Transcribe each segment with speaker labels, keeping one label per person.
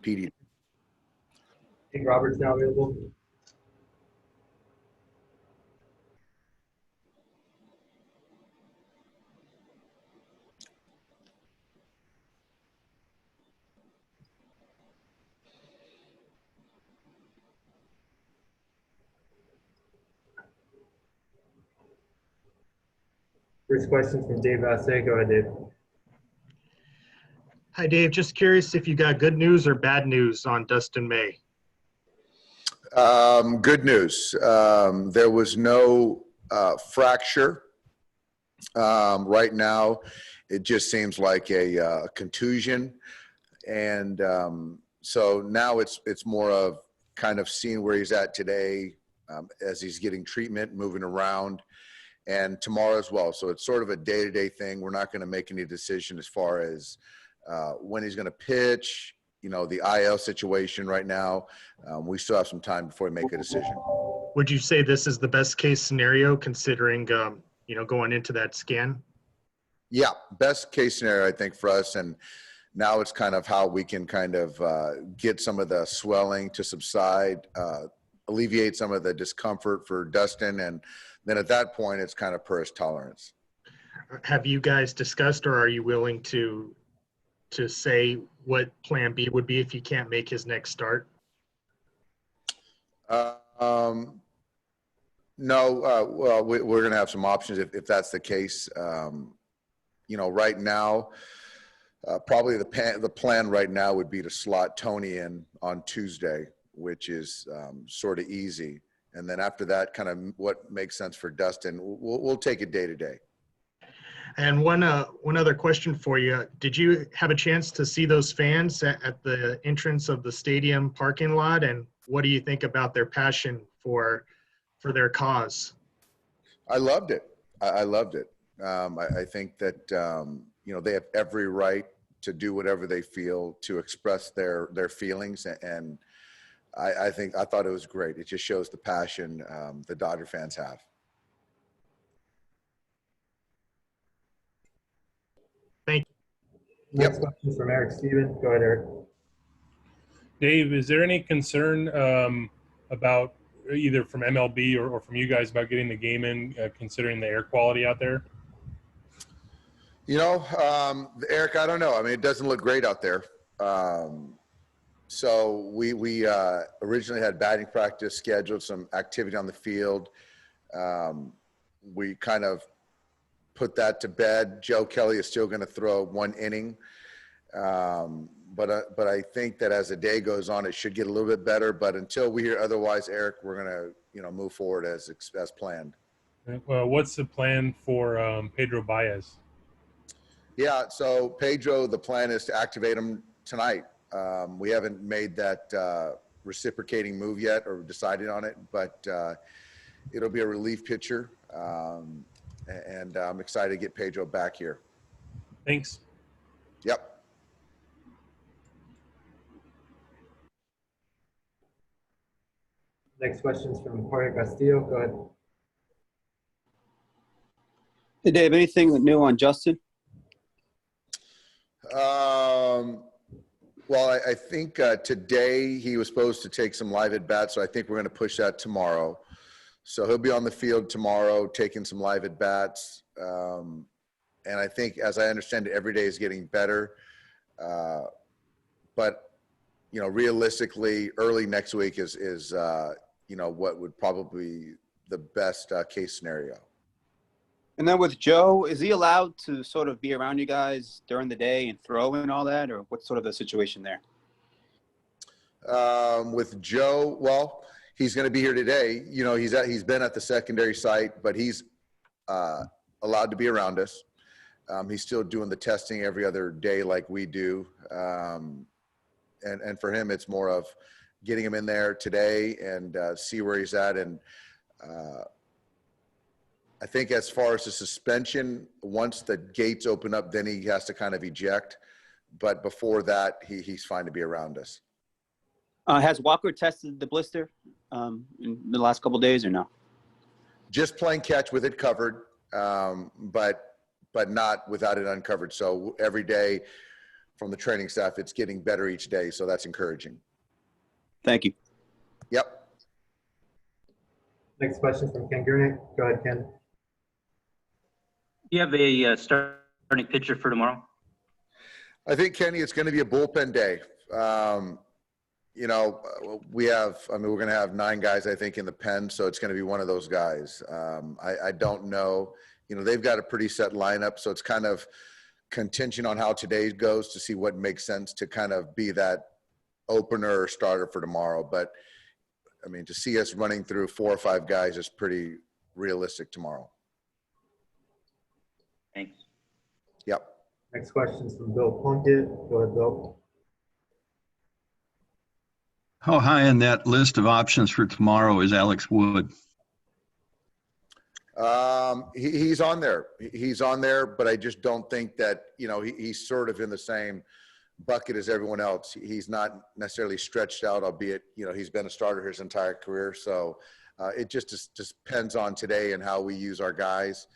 Speaker 1: PD.
Speaker 2: Jake Roberts now available. First question from Dave Vassay. Go ahead, Dave.
Speaker 3: Hi, Dave. Just curious if you got good news or bad news on Dustin May.
Speaker 1: Good news. There was no fracture. Right now, it just seems like a contusion. And so now it's more of kind of seeing where he's at today as he's getting treatment, moving around, and tomorrow as well. So it's sort of a day-to-day thing. We're not going to make any decision as far as when he's going to pitch, you know, the IL situation right now. We still have some time before we make a decision.
Speaker 3: Would you say this is the best case scenario considering, you know, going into that scan?
Speaker 1: Yeah, best case scenario, I think, for us. And now it's kind of how we can kind of get some of the swelling to subside, alleviate some of the discomfort for Dustin. And then at that point, it's kind of per his tolerance.
Speaker 3: Have you guys discussed, or are you willing to say what plan B would be if he can't make his next start?
Speaker 1: No, well, we're going to have some options if that's the case. You know, right now, probably the plan right now would be to slot Tony in on Tuesday, which is sort of easy. And then after that, kind of what makes sense for Dustin, we'll take it day to day.
Speaker 3: And one other question for you. Did you have a chance to see those fans at the entrance of the stadium parking lot? And what do you think about their passion for their cause?
Speaker 1: I loved it. I loved it. I think that, you know, they have every right to do whatever they feel, to express their feelings. And I thought it was great. It just shows the passion the Dodger fans have.
Speaker 3: Thank you.
Speaker 2: Next question from Eric Steven. Go ahead, Eric.
Speaker 4: Dave, is there any concern about either from MLB or from you guys about getting the game in, considering the air quality out there?
Speaker 1: You know, Eric, I don't know. I mean, it doesn't look great out there. So we originally had batting practice scheduled, some activity on the field. We kind of put that to bed. Joe Kelly is still going to throw one inning. But I think that as the day goes on, it should get a little bit better. But until we hear otherwise, Eric, we're going to, you know, move forward as planned.
Speaker 4: Well, what's the plan for Pedro Báez?
Speaker 1: Yeah, so Pedro, the plan is to activate him tonight. We haven't made that reciprocating move yet or decided on it, but it'll be a relief pitcher. And I'm excited to get Pedro back here.
Speaker 4: Thanks.
Speaker 1: Yep.
Speaker 2: Next question is from Jorge Castillo. Go ahead.
Speaker 5: Hey, Dave, anything new on Justin?
Speaker 1: Well, I think today he was supposed to take some live at bats, so I think we're going to push that tomorrow. So he'll be on the field tomorrow, taking some live at bats. And I think, as I understand it, every day is getting better. But, you know, realistically, early next week is you know, what would probably be the best case scenario.
Speaker 5: And then with Joe, is he allowed to sort of be around you guys during the day and throw and all that, or what's sort of the situation there?
Speaker 1: With Joe, well, he's going to be here today. You know, he's been at the secondary site, but he's allowed to be around us. He's still doing the testing every other day like we do. And for him, it's more of getting him in there today and see where he's at. And I think as far as the suspension, once the gates open up, then he has to kind of eject. But before that, he's fine to be around us.
Speaker 5: Has Walker tested the blister in the last couple of days or no?
Speaker 1: Just playing catch with it covered, but not without it uncovered. So every day from the training staff, it's getting better each day. So that's encouraging.
Speaker 5: Thank you.
Speaker 1: Yep.
Speaker 2: Next question from Ken Gurnick. Go ahead, Ken.
Speaker 6: You have a starting pitcher for tomorrow?
Speaker 1: I think, Kenny, it's going to be a bullpen day. You know, we're going to have 9 guys, I think, in the pen, so it's going to be one of those guys. I don't know. You know, they've got a pretty set lineup, so it's kind of contingent on how today goes to see what makes sense to kind of be that opener or starter for tomorrow. But, I mean, to see us running through 4 or 5 guys is pretty realistic tomorrow.
Speaker 6: Thanks.
Speaker 1: Yep.
Speaker 2: Next question is from Bill Plunkett. Go ahead, Bill.
Speaker 7: How high on that list of options for tomorrow is Alex Wood?
Speaker 1: He's on there. He's on there, but I just don't think that, you know, he's sort of in the same bucket as everyone else. He's not necessarily stretched out, albeit, you know, he's been a starter his entire career. So it just depends on today and how we use our guys,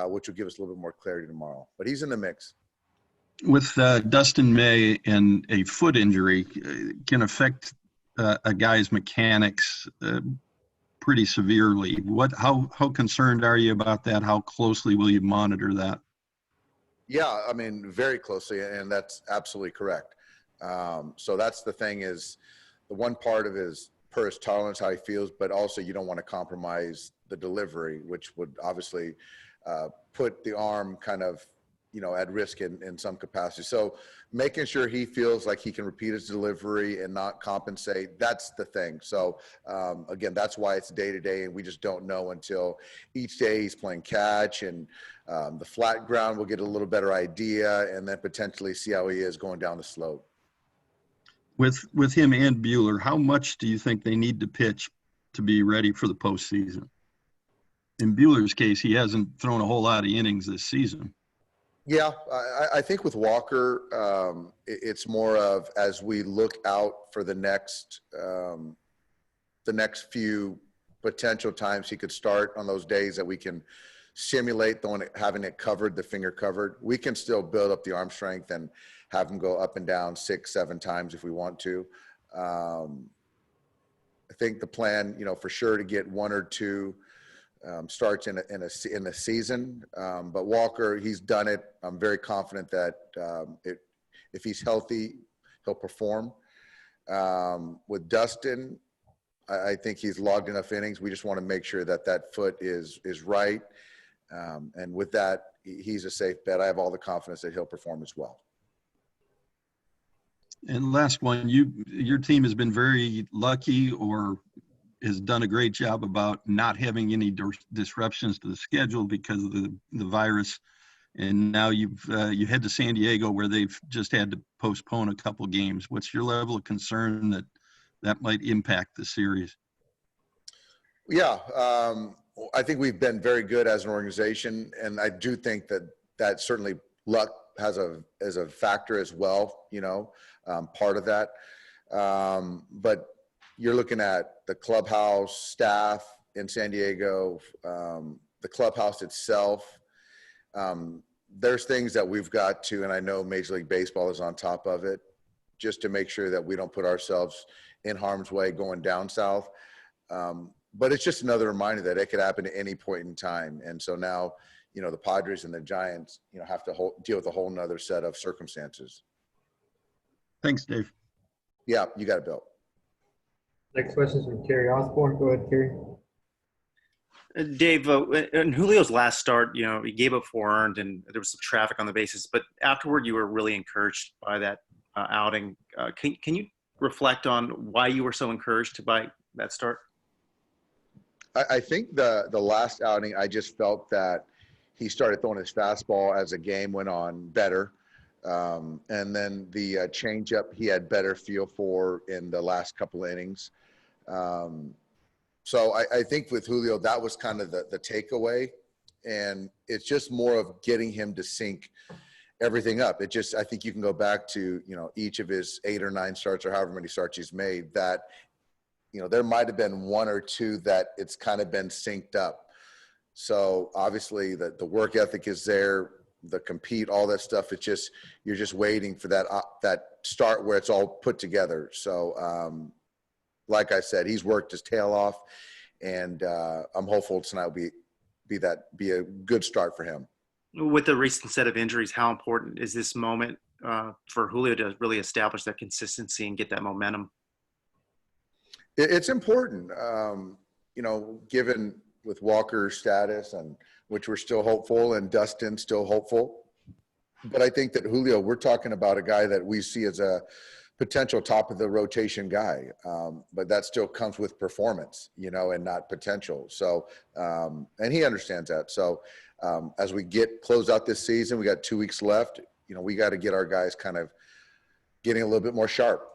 Speaker 1: which will give us a little bit more clarity tomorrow. But he's in the mix. With
Speaker 7: Dustin May and a foot injury can affect a guy's mechanics pretty severely. How concerned are you about that? How closely will you monitor that? Yeah, I mean, very closely, and that's absolutely correct. So that's the thing, is the one part of his per his tolerance, how he feels, but also you don't want to compromise the delivery, which would obviously put the arm kind of, you know, at risk in some capacity. So making sure he feels like he can repeat his delivery and not compensate, that's the thing. So again, that's why it's day to day, and we just don't know until each day he's playing catch, and the flat ground will get a little better idea, and then potentially see how he is going down the slope. With him and Buehler, how much do you think they need to pitch to be ready for the postseason? In Buehler's case, he hasn't thrown a whole lot of innings this season. Yeah, I think with Walker, it's more of, as we look out for the next few potential times he could start on those days that we can simulate having it covered, the finger covered, we can still build up the arm strength and have him go up and down 6-7 times if we want to. I think the plan, you know, for sure to get 1 or 2 starts in a season, but Walker, he's done it. I'm very confident that if he's healthy, he'll perform. With Dustin, I think he's logged enough innings. We just want to make sure that that foot is right, and with that, he's a safe bet. I have all the confidence that he'll perform as well. And last one, your team has been very lucky, or has done a great job about not having any disruptions to the schedule because of the virus. And now you head to San Diego, where they've just had to postpone a couple games. What's your level of concern that might impact the series? Yeah, I think we've been very good as an organization, and I do think that certainly luck has a factor as well, you know, part of that. But you're looking at the clubhouse staff in San Diego, the clubhouse itself. There's things that we've got to, and I know Major League Baseball is on top of it, just to make sure that we don't put ourselves in harm's way going down south. But it's just another reminder that it could happen at any point in time. And so now, you know, the Padres and the Giants, you know, have to deal with a whole nother set of circumstances. Thanks, Dave. Yeah, you got it, Bill.
Speaker 2: Next question is from Cary Osborne. Go ahead, Cary.
Speaker 8: Dave, in Julio's last start, you know, he gave up 4 earned and there was some traffic on the bases, but afterward you were really encouraged by that outing. Can you reflect on why you were so encouraged by that start?
Speaker 1: I think the last outing, I just felt that he started throwing his fastball as the game went on better. And then the changeup he had better feel for in the last couple innings. So I think with Julio, that was kind of the takeaway. And it's just more of getting him to sync everything up. I think you can go back to, you know, each of his 8 or 9 starts or however many starts he's made, that, you know, there might have been 1 or 2 that it's kind of been synced up. So obviously the work ethic is there. the compete, all that stuff. It's just, you're just waiting for that start where it's all put together. So, like I said, he's worked his tail off, and I'm hopeful tonight will be a good start for him.
Speaker 8: With the recent set of injuries, how important is this moment for Julio to really establish that consistency and get that momentum?
Speaker 1: It's important, given with Walker's status, and which we're still hopeful, and Dustin still hopeful. But I think that Julio, we're talking about a guy that we see as a potential top of the rotation guy. But that still comes with performance, and not potential. So, and he understands that. So as we close out this season, we got 2 weeks left. We got to get our guys kind of getting a little bit more sharp.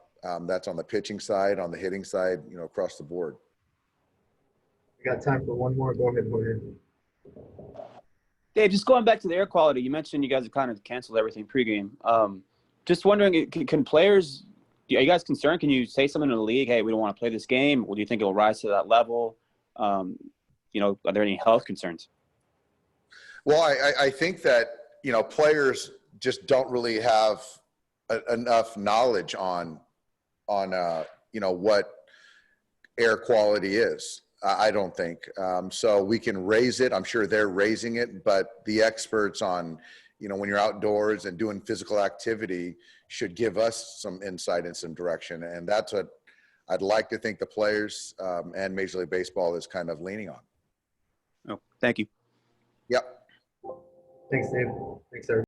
Speaker 1: That's on the pitching side, on the hitting side, across the board.
Speaker 2: We got time for one more. Go ahead, Jorge.
Speaker 5: Dave, just going back to the air quality, you mentioned you guys have kind of canceled everything pregame. Just wondering, can players, are you guys concerned? Can you say something to the league? Hey, we don't want to play this game. Or do you think it will rise to that level? Are there any health concerns?
Speaker 1: Well, I think that, players just don't really have enough knowledge on what air quality is. I don't think. So we can raise it. I'm sure they're raising it, but the experts on, when you're outdoors and doing physical activity should give us some insight and some direction. And that's what I'd like to think the players and Major League Baseball is kind of leaning on.
Speaker 5: Oh, thank you.
Speaker 1: Yep.
Speaker 2: Thanks, Dave. Thanks, everybody.